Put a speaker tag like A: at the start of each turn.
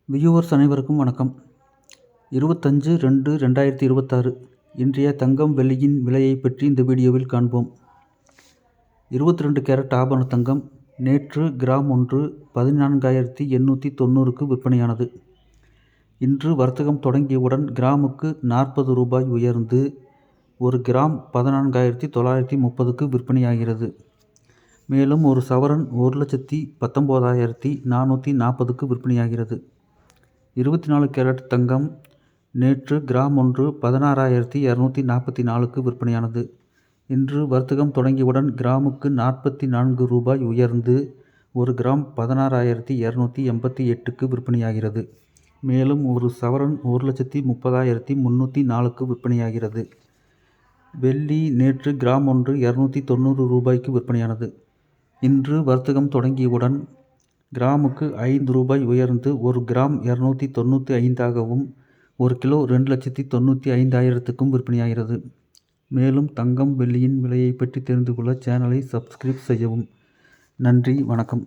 A: Viewers அனைவருக்கும் வணக்கம். 25/2/2026 இன்றைய தங்கம் வெள்ளியின் விலையை பற்றி இந்த வீடியோவில் காண்போம். 22 கேரட் ஆபரண தங்கம் நேற்று கிராம் ஒன்று 14,890க்கு விற்பனையானது. இன்று வர்த்தகம் தொடங்கியவுடன் கிராமுக்கு 40 ரூபாய் உயர்ந்து ஒரு கிராம் 14,930க்கு விற்பனையாகிறது. மேலும் ஒரு சவரன் 1,19,440க்கு விற்பனையாகிறது. 24 கேரட் தங்கம் நேற்று கிராம் ஒன்று 16,244க்கு விற்பனையானது. இன்று வர்த்தகம் தொடங்கியவுடன் கிராமுக்கு 44 ரூபாய் உயர்ந்து ஒரு கிராம் 16,288க்கு விற்பனையாகிறது. மேலும் ஒரு சவரன் 1,30,304க்கு விற்பனையாகிறது. வெள்ளி நேற்று கிராம் ஒன்று 290 ரூபாய்க்கு விற்பனையானது. இன்று வர்த்தகம் தொடங்கியவுடன் கிராமுக்கு 5 ரூபாய் உயர்ந்து ஒரு கிராம் 295ஆகவும் ஒரு கிலோ 2,95,000க்கும் விற்பனையாகிறது. மேலும் தங்கம் வெள்ளியின் விலையை பற்றி தெரிந்து கொள்ள சேனலை சப்ஸ்கிரைப் செய்யவும். நன்றி, வணக்கம்.